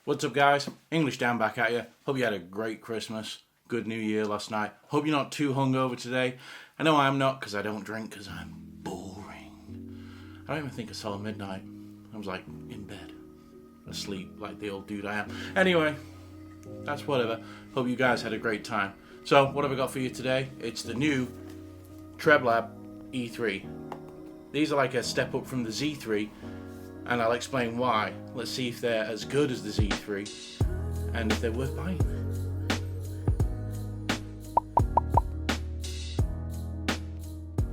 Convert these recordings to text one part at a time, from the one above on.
What's up, guys? English Dan back at you. Hope you had a great Christmas, good New Year last night. Hope you're not too hungover today. I know I'm not, because I don't drink, because I'm boring. I don't even think I saw midnight. I was like in bed, asleep like the old dude I am. Anyway, that's whatever. Hope you guys had a great time. So, what have I got for you today? It's the new Treblab E3. These are like a step up from the Z3, and I'll explain why. Let's see if they're as good as the Z3 and if they're worth buying.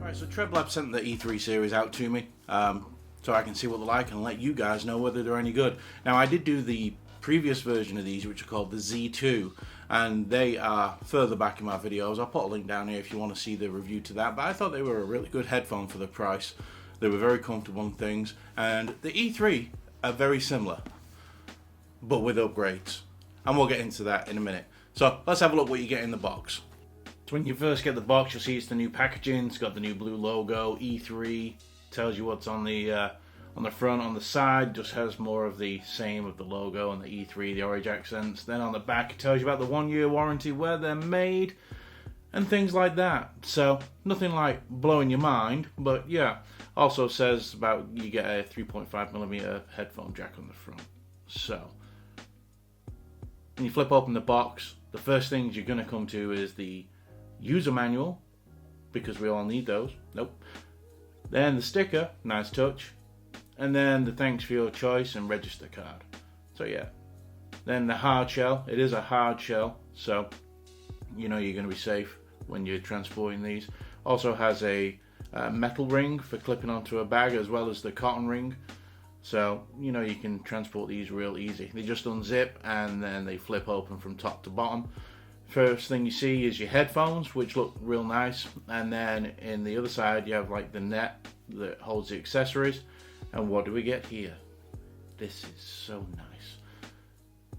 Alright, so Treblab sent the E3 series out to me so I can see what they're like and let you guys know whether they're any good. Now, I did do the previous version of these, which are called the Z2, and they are further back in my videos. I'll put a link down here if you want to see the review to that, but I thought they were a really good headphone for the price. They were very comfortable and things, and the E3 are very similar, but with upgrades, and we'll get into that in a minute. So let's have a look what you get in the box. So when you first get the box, you'll see it's the new packaging. It's got the new blue logo, E3, tells you what's on the front. On the side just has more of the same of the logo and the E3, the orange accents. Then on the back it tells you about the 1-year warranty, where they're made, and things like that. So nothing like blowing your mind, but yeah. Also says about you get a 3.5mm headphone jack on the front. So when you flip open the box, the first things you're going to come to is the user manual, because we all need those. Nope. Then the sticker, nice touch. And then the thanks for your choice and register card. So yeah. Then the hard shell. It is a hard shell, so you know you're going to be safe when you're transporting these. Also has a metal ring for clipping onto a bag, as well as the cotton ring, so you know you can transport these real easy. They just unzip and then they flip open from top to bottom. First thing you see is your headphones, which look real nice, and then in the other side you have like the net that holds the accessories. And what do we get here? This is so nice.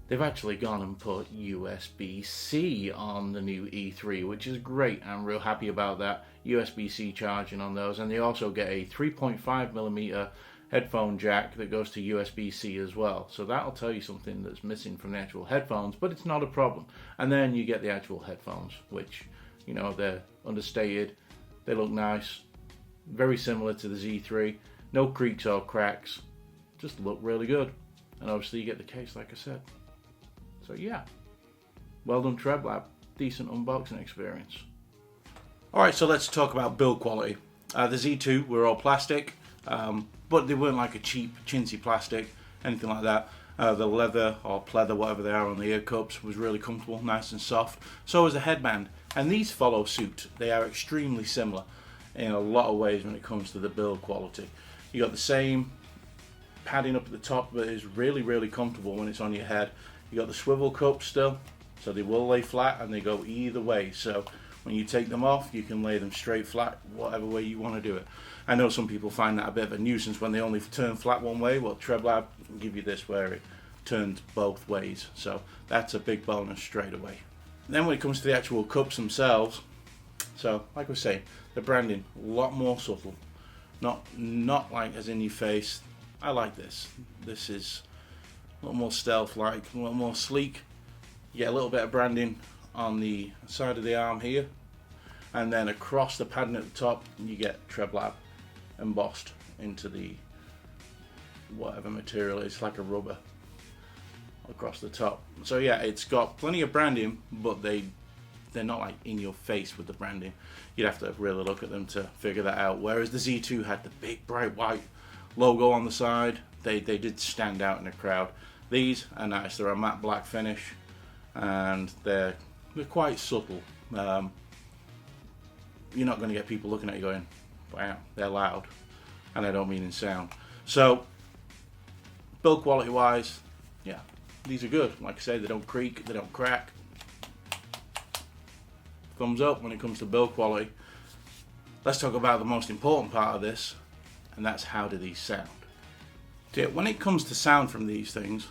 They've actually gone and put USB-C on the new E3, which is great. I'm real happy about that. USB-C charging on those. And they also get a 3.5mm headphone jack that goes to USB-C as well. So that'll tell you something that's missing from the actual headphones, but it's not a problem. And then you get the actual headphones, which, you know, they're understated. They look nice. Very similar to the Z3. No creaks or cracks. Just look really good. And obviously you get the case, like I said. So yeah, well done Treblab, decent unboxing experience. Alright, so let's talk about build quality. The Z2 were all plastic, but they weren't like a cheap chintzy plastic, anything like that. The leather or pleather, whatever they are on the ear cups, was really comfortable, nice and soft. So is the headband, and these follow suit. They are extremely similar in a lot of ways when it comes to the build quality. You got the same padding up at the top, but it's really, really comfortable when it's on your head. You got the swivel cups still, so they will lay flat and they go either way. So when you take them off, you can lay them straight flat, whatever way you want to do it. I know some people find that a bit of a nuisance when they only turn flat one way. Well, Treblab can give you this where it turns both ways. So that's a big bonus straight away. Then when it comes to the actual cups themselves, so like I was saying, the branding, a lot more subtle. Not like as in your face. I like this. This is a little more stealth-like, a little more sleek. You get a little bit of branding on the side of the arm here, and then across the padding at the top you get Treblab embossed into the whatever material. It's like a rubber across the top. So yeah, it's got plenty of branding, but they're not like in your face with the branding. You'd have to really look at them to figure that out. Whereas the Z2 had the big bright white logo on the side. They did stand out in the crowd. These are nice. They're a matte black finish, and they're quite subtle. You're not going to get people looking at you going, wow, they're loud, and I don't mean in sound. So build quality wise, yeah, these are good. Like I say, they don't creak, they don't crack. Thumbs up when it comes to build quality. Let's talk about the most important part of this, and that's how do these sound. So when it comes to sound from these things,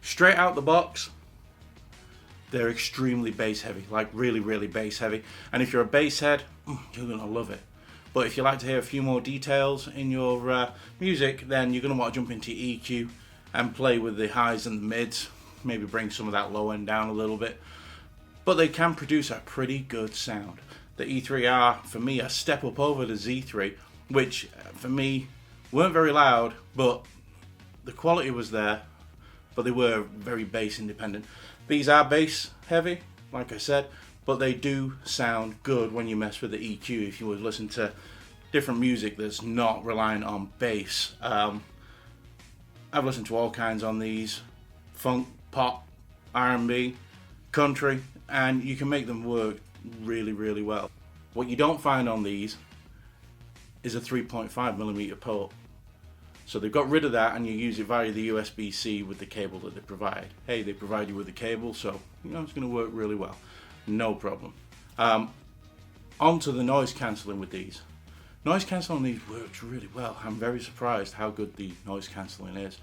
straight out the box, they're extremely bass heavy, like really, really bass heavy. And if you're a bass head, you're gonna love it. But if you like to hear a few more details in your music, then you're gonna want to jump into EQ and play with the highs and the mids. maybe bring some of that low end down a little bit. But they can produce a pretty good sound. The E3R, for me, a step up over the Z3, which for me weren't very loud, but the quality was there, but they were very bass independent. These are bass heavy, like I said, but they do sound good when you mess with the EQ. If you would listen to different music that's not reliant on bass. I've listened to all kinds on these, funk, pop, R&B, country, and you can make them work really, really well. What you don't find on these is a 3.5mm port. So they've got rid of that, and you use it via the USB-C with the cable that they provide. Hey, they provide you with the cable, so you know it's going to work really well. No problem. On to the noise cancelling with these. Noise cancelling on these works really well. I'm very surprised how good the noise cancelling is.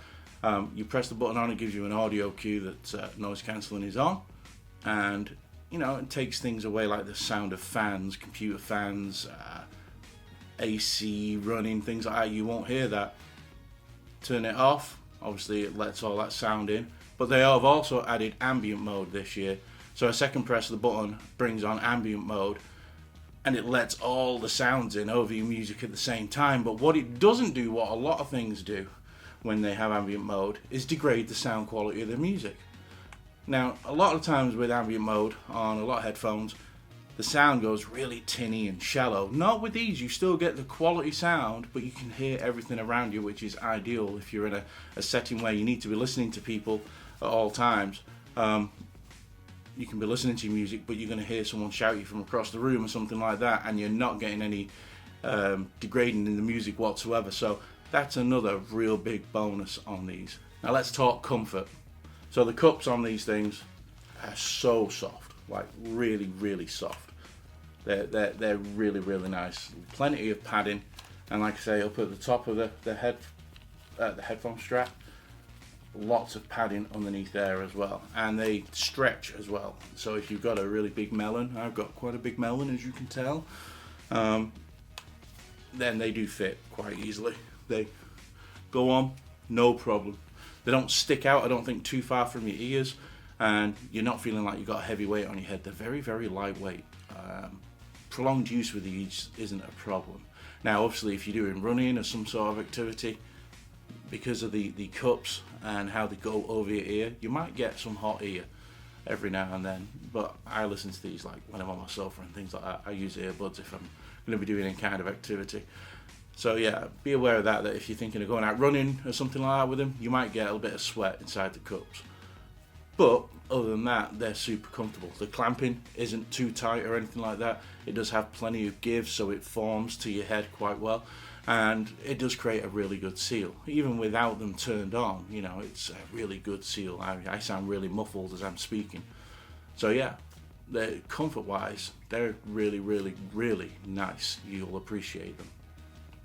You press the button on, it gives you an audio cue that noise cancelling is on, and you know it takes things away like the sound of fans, computer fans, AC running, things like that. You won't hear that. Turn it off. Obviously, it lets all that sound in. But they have also added Ambient Mode this year. So a second press of the button brings on Ambient Mode, and it lets all the sounds in over your music at the same time. But what it doesn't do, what a lot of things do when they have ambient mode, is degrade the sound quality of the music. Now, a lot of times with ambient mode on a lot of headphones, the sound goes really tinny and shallow. Not with these, you still get the quality sound, but you can hear everything around you, which is ideal if you're in a setting where you need to be listening to people at all times. You can be listening to music, but you're going to hear someone shout you from across the room or something like that, and you're not getting any degrading in the music whatsoever. So that's another real big bonus on these. Now let's talk comfort. So the cups on these things are so soft, like really, really soft. They're really, really nice. Plenty of padding, and like I say, up at the top of the headphone strap, lots of padding underneath there as well, and they stretch as well. So if you've got a really big melon, I've got quite a big melon as you can tell, then they do fit quite easily. They go on, no problem. They don't stick out, I don't think, too far from your ears, and you're not feeling like you've got a heavy weight on your head. They're very, very lightweight. Prolonged use with these isn't a problem. Now obviously if you're doing running or some sort of activity, because of the cups and how they go over your ear, you might get some hot ear every now and then, but I listen to these like when I'm on my sofa and things like that. I use earbuds if I'm going to be doing any kind of activity. So yeah, be aware of that if you're thinking of going out running or something like that with them, you might get a little bit of sweat inside the cups. But other than that, they're super comfortable. The clamping isn't too tight or anything like that. It does have plenty of give, so it forms to your head quite well. And it does create a really good seal. Even without them turned on, you know, it's a really good seal. I sound really muffled as I'm speaking. So yeah, comfort-wise, they're really, really, really nice. You'll appreciate them.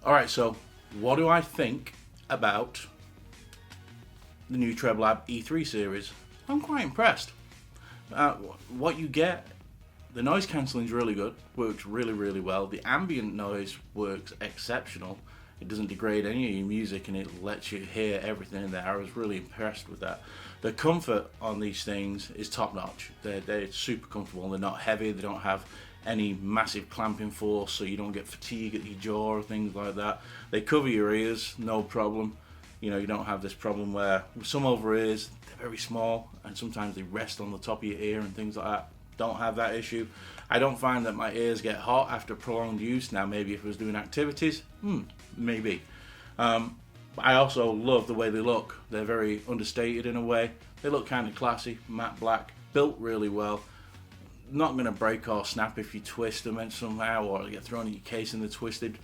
Alright, so what do I think about the new Treblab E3 series? I'm quite impressed. What you get, the noise cancelling is really good, works really, really well. The ambient noise works exceptional. It doesn't degrade any of your music, and it lets you hear everything in there. I was really impressed with that. The comfort on these things is top notch. They're super comfortable. They're not heavy. They don't have any massive clamping force, so you don't get fatigue at your jaw or things like that. They cover your ears, no problem. You know, you don't have this problem where with some over ears, they're very small, and sometimes they rest on the top of your ear and things like that. Don't have that issue. I don't find that my ears get hot after prolonged use. Now maybe if I was doing activities, maybe. But I also love the way they look. They're very understated in a way. They look kind of classy, matte black, built really well. Not going to break or snap if you twist them somehow, or get thrown in your case and they're twisted.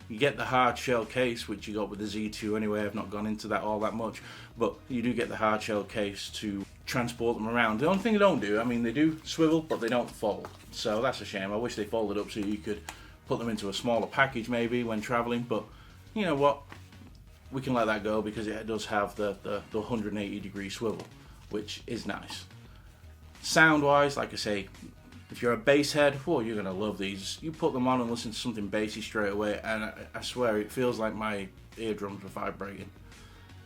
You get the hard shell case, which you got with the Z2 anyway. I've not gone into that all that much, but you do get the hard shell case to transport them around. The only thing they don't do, I mean, they do swivel, but they don't fold. So that's a shame. I wish they folded up so you could put them into a smaller package maybe when traveling, but you know what? We can let that go because it does have the 180 degree swivel, which is nice. Sound wise, like I say, if you're a bass head, you're going to love these. You put them on and listen to something bassy straight away, and I swear it feels like my eardrums were vibrating.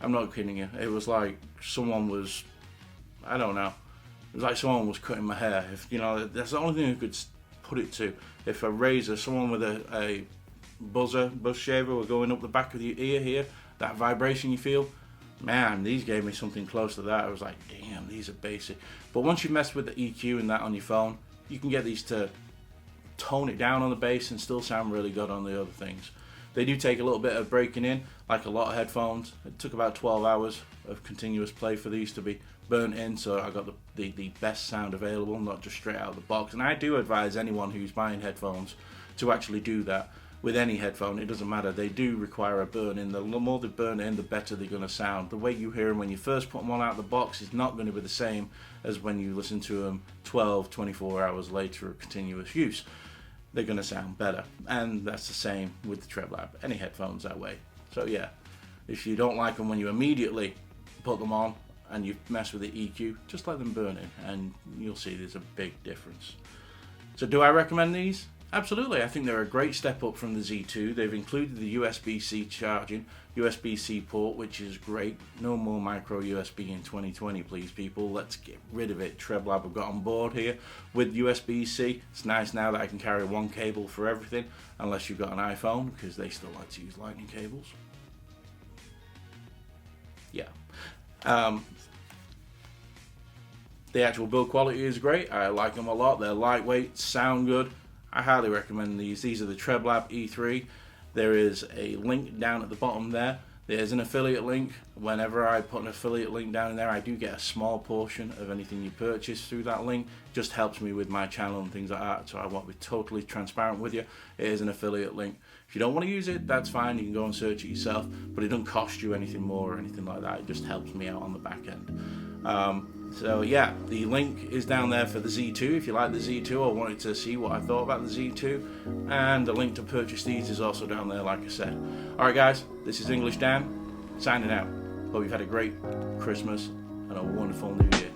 I'm not kidding you. It was like someone was I don't know. It was like someone was cutting my hair. If you know, that's the only thing I could put it to. If a razor, someone with a buzz shaver were going up the back of your ear here, that vibration you feel, man, these gave me something close to that. I was like, damn, these are basic. But once you mess with the EQ and that on your phone, you can get these to tone it down on the bass and still sound really good on the other things. They do take a little bit of breaking in, like a lot of headphones. It took about 12 hours of continuous play for these to be burnt in, so I got the best sound available, not just straight out of the box. And I do advise anyone who's buying headphones to actually do that with any headphone. It doesn't matter, they do require a burn in. The more they burn in, the better they're going to sound. The way you hear them when you first put them on out of the box is not going to be the same as when you listen to them 12, 24 hours later of continuous use. They're going to sound better, and that's the same with the Treblab. Any headphones that way. So yeah, if you don't like them when you immediately put them on and you mess with the EQ, just let them burn in and you'll see there's a big difference. So do I recommend these? Absolutely. I think they're a great step up from the Z2. They've included the USB-C charging, USB-C port, which is great. No more micro USB in 2020, please, people. Let's get rid of it. Treblab have got on board here with USB-C. It's nice now that I can carry one cable for everything, unless you've got an iPhone, because they still like to use lightning cables. Yeah. The actual build quality is great. I like them a lot. They're lightweight, sound good. I highly recommend these. These are the Treblab E3. There is a link down at the bottom there. There's an affiliate link. Whenever I put an affiliate link down in there, I do get a small portion of anything you purchase through that link. It just helps me with my channel and things like that, so I want to be totally transparent with you. It is an affiliate link. If you don't want to use it, that's fine. You can go and search it yourself, but it doesn't cost you anything more or anything like that. It just helps me out on the back end. So yeah, the link is down there for the Z2 if you like the Z2 or wanted to see what I thought about the Z2, and the link to purchase these is also down there, like I said. Alright guys, this is English Dan, signing out. Hope you've had a great Christmas and a wonderful New Year.